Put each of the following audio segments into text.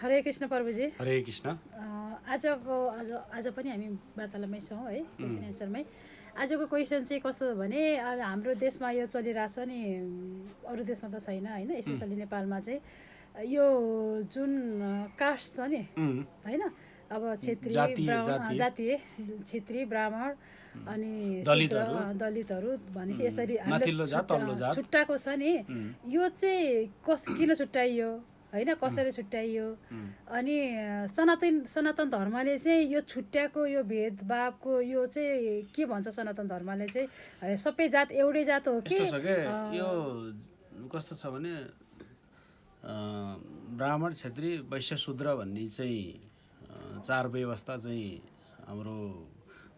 हरे कृष्ण प्रभुजी। हरे कृष्ण। आज पनि हामी वार्तालापमै छौँ है, क्वेसन एन्सरमै। आजको क्वेसन चाहिँ कस्तो भने हाम्रो देशमा यो चलिरहेछ नि, अरू देशमा त छैन होइन, स्पेसली नेपालमा चाहिँ यो जुन कास्ट छ नि होइन, अब क्षेत्रीय जातीय क्षेत्री ब्राह्मण अनि दलितहरू भनेपछि यसरी छुट्टाएको छ नि, यो चाहिँ किन छुट्याइयो होइन, कसरी छुट्याइयो? अनि सनातन धर्मले चाहिँ यो छुट्याएको यो भेदभावको यो चाहिँ के भन्छ? सनातन धर्मले चाहिँ सबै जात एउटै जात हो कि? यो कस्तो छ भने ब्राह्मण क्षेत्री वैश्य शूद्र भन्ने चाहिँ चार व्यवस्था चाहिँ हाम्रो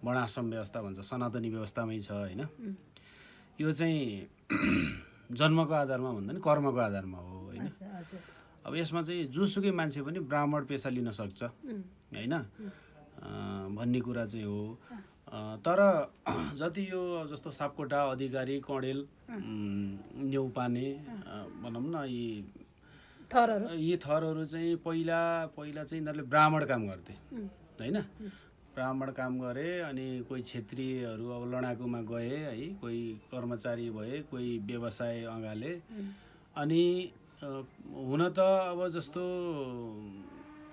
वर्णाश्रम व्यवस्था भन्छ, सनातनी व्यवस्थामै छ होइन। यो चाहिँ जन्मको आधारमा भन्दा नि कर्मको आधारमा हो होइन। अब यसमा चाहिँ जोसुकै मान्छे पनि ब्राह्मण पेसा लिन सक्छ होइन भन्ने कुरा चाहिँ हो। तर जति यो जस्तो सापकोटा, अधिकारी, कँडेल, न्यौपाने भनौँ न, यी थरहरू चाहिँ पहिला चाहिँ यिनीहरूले ब्राह्मण काम गर्थे होइन। ब्राह्मण काम गरे अनि कोही क्षेत्रीहरू अब लडाकुमा गए है, कोही कर्मचारी भए, कोही व्यवसाय अँगाले। अनि हुन त अब जस्तो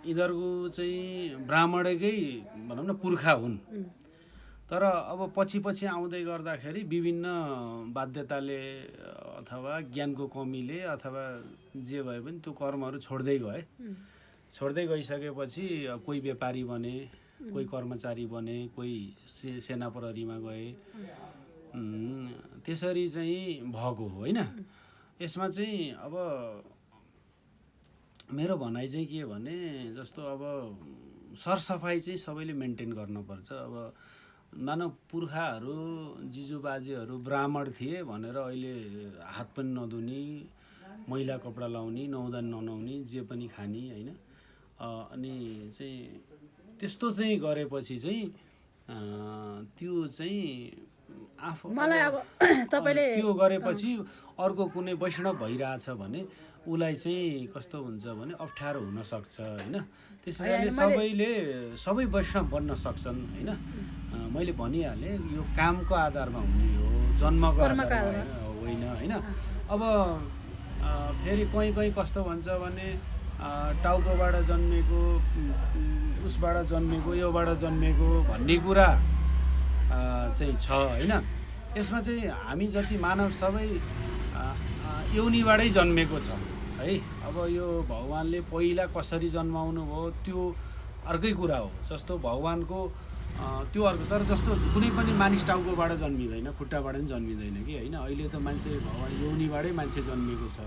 यिनीहरूको चाहिँ ब्राह्मणकै भनौँ न पुर्खा हुन्, तर अब पछि आउँदै गर्दाखेरि विभिन्न बाध्यताले अथवा ज्ञानको कमीले अथवा जे भए पनि त्यो कर्महरू छोड्दै गइसकेपछि कोही व्यापारी बने, कोही कर्मचारी बने, कोही सेना प्रहरीमा गए, त्यसरी चाहिँ भएको होइन। यसमा चाहिँ अब मेरो भनाइ चाहिँ के भने, जस्तो अब सरसफाइ चाहिँ सबैले मेन्टेन गर्नुपर्छ। अब मानव पुर्खाहरू जिजुबाजेहरू ब्राह्मण थिए भनेर अहिले हात पनि नधुने, मैला कपडा लाउने, नुहाउँदा ननुहाउने, जे पनि खाने होइन। अनि चाहिँ त्यस्तो चाहिँ गरेपछि चाहिँ त्यो चाहिँ मलाई अब तपाईँले त्यो गरेपछि अर्को कुनै वैष्णव भइरहेछ भने उसलाई चाहिँ कस्तो हुन्छ भने अप्ठ्यारो हुनसक्छ होइन। त्यसैले सबै वैष्णव बन्न सक्छन् होइन। मैले भनिहालेँ यो कामको आधारमा हुने हो, जन्मको आधारमा होइन होइन। अब फेरि कहीँ कस्तो भन्छ भने टाउकोबाट जन्मेको, उसबाट जन्मेको, योबाट जन्मेको भन्ने कुरा चाहिँ छ होइन। यसमा चाहिँ हामी जति मानव सबै योनिबाटै जन्मेको छ है। अब यो भगवान्ले पहिला कसरी जन्माउनु भयो त्यो अर्कै कुरा हो। जस्तो भगवान्को त्यो अर्को, तर जस्तो कुनै पनि मानिस टाउकोबाट जन्मिँदैन, खुट्टाबाट पनि जन्मिँदैन कि होइन। अहिले त मान्छे भगवान् योनिबाटै मान्छे जन्मेको छ।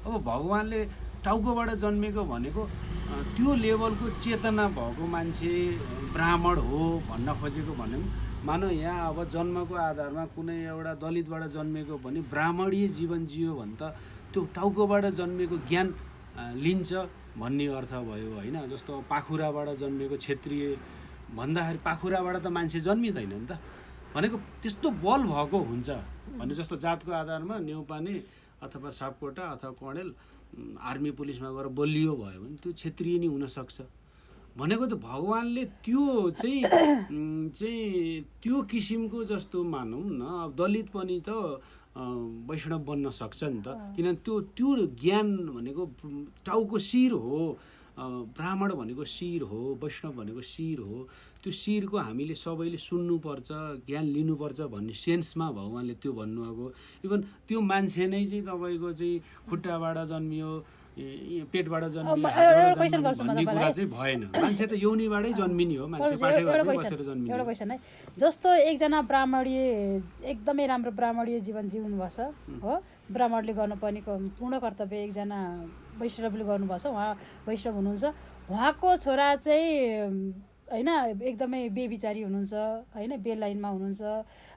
अब भगवान्ले टाउकोबाट जन्मेको भनेको त्यो लेभलको चेतना भएको मान्छे ब्राह्मण हो भन्न खोजेको भने मानव यहाँ अब जन्मको आधारमा कुनै एउटा दलितबाट जन्मेको भने ब्राह्मणीय जीवन जियो भने त त्यो टाउकोबाट जन्मेको ज्ञान लिन्छ भन्ने अर्थ भयो होइन। जस्तो पाखुराबाट जन्मेको क्षेत्रीय भन्दाखेरि पाखुराबाट त मान्छे जन्मिँदैन नि त भनेको, त्यस्तो बल भएको हुन्छ भने। जस्तो जातको आधारमा न्यौपाने अथवा सापकोटा अथवा कँडेल आर्मी पुलिसमा गएर बलियो भयो भने त्यो क्षेत्रीय नै हुनसक्छ भनेको। त भगवान्ले त्यो चाहिँ त्यो किसिमको जस्तो मानौँ न, अब दलित पनि त वैष्णव बन्न सक्छ नि त, किनभने त्यो ज्ञान भनेको टाउको शिर हो। ब्राह्मण भनेको शिर हो, वैष्णव भनेको शिर हो। त्यो शिरको हामीले सबैले सुन्नुपर्छ, ज्ञान लिनुपर्छ भन्ने सेन्समा भगवान्ले त्यो भन्नुभएको। इभन त्यो मान्छे नै चाहिँ तपाईँको चाहिँ खुट्टाबाट जन्मियो, पेटबाट जन्मियो, भन्ने कुरा चाहिँ भएन। मान्छे त यौनीबाटै जन्मिने हो, मान्छे पाठेघरमै बसेर जन्मिने। एउटा क्वेसन है, जस्तो एकजना ब्राह्मणीय एकदमै राम्रो ब्राह्मणीय जीवन जिउनु भएको हो, ब्राह्मणले गर्नुपर्ने पूर्ण कर्तव्य एकजना वैष्णवले गर्नुभएको छ, उहाँ वैष्णव हुनुहुन्छ। उहाँको छोरा चाहिँ होइन एकदमै बेविचारी हुनुहुन्छ होइन, बेलाइनमा हुनुहुन्छ।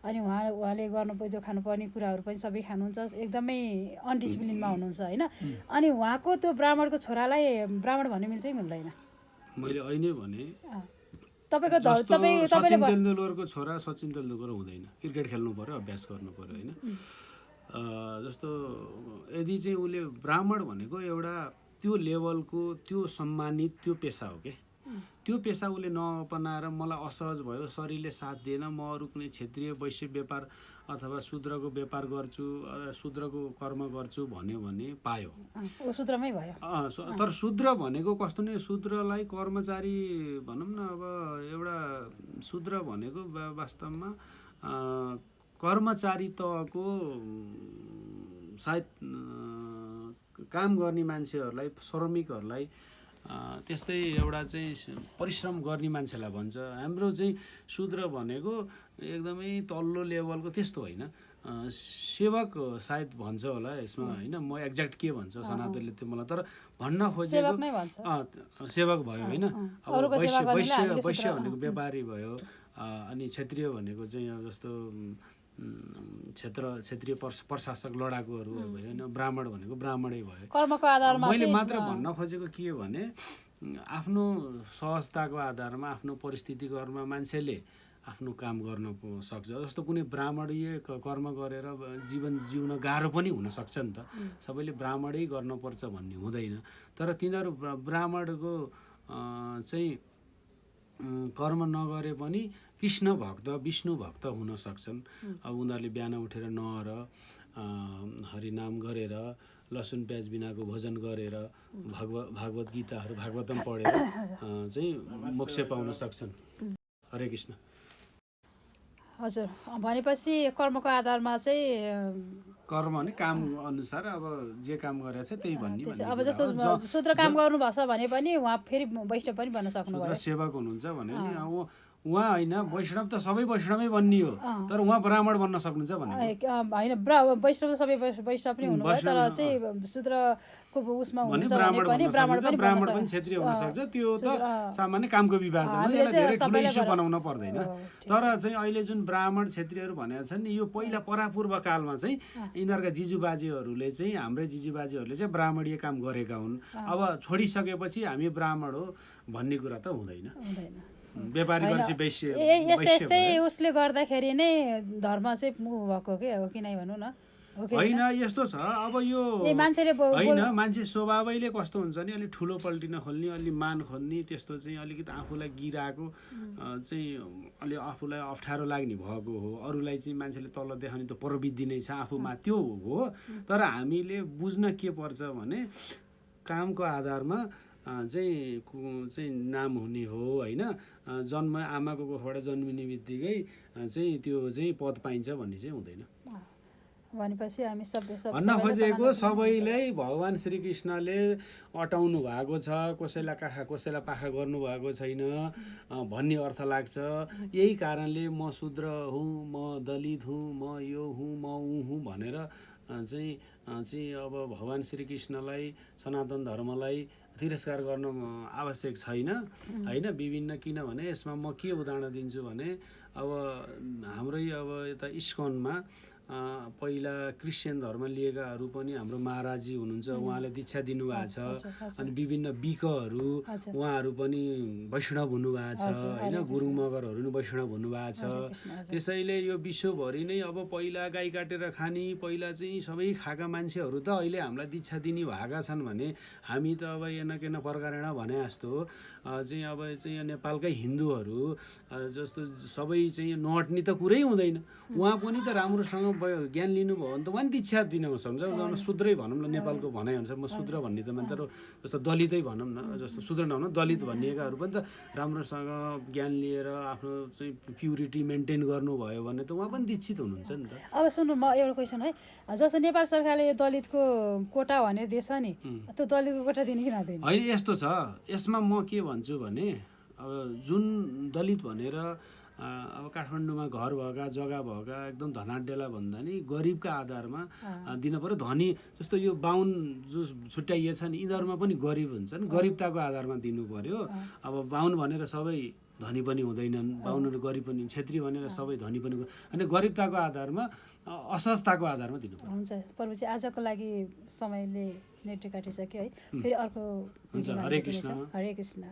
अनि उहाँले गर्नुपर्ने खानुपर्ने कुराहरू पनि सबै खानुहुन्छ, एकदमै अनडिसिप्लिनमा हुनुहुन्छ होइन। अनि उहाँको त्यो ब्राह्मणको छोरालाई ब्राह्मण भन्ने मिल्छ कि मिल्दैन? मैले अहिले भने तपाईँको सचिन तेन्दुलकरको छोरा सचिन तेन्दुलकर हुँदैन, क्रिकेट खेल्नु पर्यो, अभ्यास गर्नु पर्यो होइन। जस्तो यदि चाहिँ उसले ब्राह्मण भनेको एउटा त्यो लेभलको त्यो सम्मानित त्यो पेसा हो के त्यो पेसा उसले नअपनाएर मलाई असहज भयो शरीरले साथ दिएन म अरू कुनै क्षेत्रीय वैश्य व्यापार अथवा शूद्रको व्यापार गर्छु शूद्रको कर्म गर्छु भन्यो भने पायो शूद्रमै भयो तर शूद्र भनेको कस्तो नै शूद्रलाई कर्मचारी भनौँ न अब एउटा शूद्र भनेको वास्तवमा कर्मचारी तहको सायद काम गर्ने मान्छेहरूलाई श्रमिकहरूलाई त्यस्तै एउटा चाहिँ परिश्रम गर्ने मान्छेलाई भन्छ हाम्रो चाहिँ शूद्र भनेको एकदमै तल्लो लेभलको त्यस्तो होइन सेवक सायद भन्छ होला यसमा होइन म एक्ज्याक्ट के भन्छ सनातनले त्यो मलाई तर भन्न खोजेको सेवक भयो होइन अब वैश्य भनेको व्यापारी भयो अनि क्षेत्रीय भनेको चाहिँ जस्तो क्षेत्रीय प्रशासक लडाकुहरू भयो होइन ब्राह्मण भनेको ब्राह्मणै भयो कर्मको आधारमा मैले मात्र भन्न खोजेको के हो भने आफ्नो सहजताको आधारमा आफ्नो परिस्थितिको आधारमा मान्छेले आफ्नो काम गर्न सक्छ जस्तो कुनै ब्राह्मणीय कर्म गरेर जीवन जिउन गाह्रो पनि हुनसक्छ नि त सबैले ब्राह्मणै गर्नुपर्छ भन्ने हुँदैन तर तिनीहरू ब्राह्मणको चाहिँ कर्म नगरे पनि कृष्ण भक्त विष्णु भक्त हुन सक्छन् अब उनीहरूले बिहान उठेर नहर हरिनाम गरेर लसुन प्याज बिनाको भोजन गरेर भागवत गीताहरू भागवतम पढेर चाहिँ मोक्ष पाउन सक्छन् हरे कृष्ण हजुर भनेपछि कर्मको आधारमा चाहिँ कर्म भने काम अनुसार अब जे काम गरेछ त्यही भन्ने अब जस्तो शूद्र काम गर्नुभएको छ भने पनि उहाँ फेरि वैष्णव पनि बन्न सक्नुभयो सेवक हुनुहुन्छ भने नि उहाँ होइन वैष्णव त सबै वैष्णवै बन्ने हो तर उहाँ ब्राह्मण बन्न सक्नुहुन्छ भने होइन वैष्णव त सबै वैष्णव पनि हुनुभयो तर चाहिँ शूद्रको उसमा हुन्छ भने पनि ब्राह्मण पनि क्षेत्रीय हुन सक्छ त्यो त सामान्य कामको विभाजन हो यसलाई धेरै ठुलो इस्यु बनाउन पर्दैन तर चाहिँ अहिले जुन ब्राह्मण क्षेत्रीयहरू भनेका छन् नि यो पहिला परापूर्व कालमा चाहिँ यिनीहरूका जिजुबाजेहरूले चाहिँ हाम्रै जिजुबाजेहरूले चाहिँ ब्राह्मणीय काम गरेका हुन् अब छोडिसकेपछि हामी ब्राह्मण हो भन्ने कुरा त हुँदैन व्यापारी यस्तै उसले गर्दाखेरि नै धर्म चाहिँ मुभ भएको के हो कि नै भनौँ न होइन यस्तो छ अब यो मान्छेले होइन मान्छे स्वभावैले कस्तो हुन्छ नि अलिक ठुलो पल्टिन खोल्ने अलि मान खोज्ने त्यस्तो चाहिँ अलिकति आफूलाई गिराएको चाहिँ अलि आफूलाई अप्ठ्यारो लाग्ने भएको हो अरूलाई चाहिँ मान्छेले तल देखाउने त प्रवृत्ति नै छ आफूमा त्यो हो तर हामीले बुझ्न के पर्छ भने कामको आधारमा चाहिँ नाम हुने हो होइन जन्म आमाको कोखबाट जन्मिने बित्तिकै चाहिँ त्यो चाहिँ पद पाइन्छ भन्ने चाहिँ हुँदैन भनेपछि हामी भन्न खोजेको सबैलाई भगवान् श्रीकृष्णले अटाउनु भएको छ कसैलाई काखा कसैलाई पाखा गर्नुभएको छैन भन्ने अर्थ लाग्छ यही कारणले म शूद्र हुँ म दलित हुँ म यो हुँ म ऊ हुँ भनेर चाहिँ अब भगवान् श्रीकृष्णलाई सनातन धर्मलाई तिरस्कार गर्न आवश्यक छैन होइन विभिन्न किनभने यसमा म के उदाहरण दिन्छु भने अब हाम्रै अब यता इस्कनमा पहिला क्रिस्चियन धर्म लिएकाहरू पनि हाम्रो महाराजी हुनुहुन्छ उहाँले दीक्षा दिनुभएको छ अनि विभिन्न बिकहरू उहाँहरू पनि वैष्णव हुनुभएको छ होइन गुरुङ मगरहरू पनि वैष्णव हुनुभएको छ त्यसैले यो विश्वभरि नै अब पहिला गाई काटेर खाने पहिला चाहिँ सबै खाएका मान्छेहरू त अहिले हामीलाई दीक्षा दिने भएका छन् भने हामी त अब एनकेन प्रकारेण भने जस्तो चाहिँ अब चाहिँ नेपालकै हिन्दूहरू जस्तो सबै चाहिँ नअट्ने त कुरै हुँदैन उहाँ पनि त राम्रोसँग ज्ञान लिनुभयो भने त उहाँ दीक्षा दिन सक्छ शूद्रै भनौँ न नेपालको भनाइअनुसार म शूद्र भन्ने त मान्छे जस्तो दलितै भनौँ न जस्तो शूद्र नभनौँ दलित भनिएकाहरू पनि त राम्रोसँग ज्ञान लिएर आफ्नो चाहिँ प्युरिटी मेन्टेन गर्नुभयो भने त उहाँ पनि दीक्षित हुनुहुन्छ नि त अब सुन्नु म एउटा क्वेसन है जस्तो नेपाल सरकारले यो दलितको कोटा भनेर दिएछ नि त्यो दलितको कोटा दिने कि नदिने होइन यस्तो छ यसमा म के भन्छु भने अब जुन दलित भनेर अब काठमाडौँमा घर भएका जग्गा भएका एकदम धनाढ्यला भन्दा नि गरिबका आधारमा दिन पर्यो धनी जस्तो यो बाहुन जो छुट्याइएछ नि यिनीहरूमा पनि गरिब हुन्छन् गरिबताको आधारमा दिनु पर्यो अब बाहुन भनेर सबै धनी पनि हुँदैनन् बाहुनहरू गरिब पनि क्षेत्रीय भनेर सबै धनी पनि अनि गरिबताको आधारमा असहजताको आधारमा दिनु पर्यो हुन्छ प्रभुजी आजको लागि समयले नेट काटिसक्यो है फेरि अर्को हुन्छ हरे कृष्ण हरे कृष्ण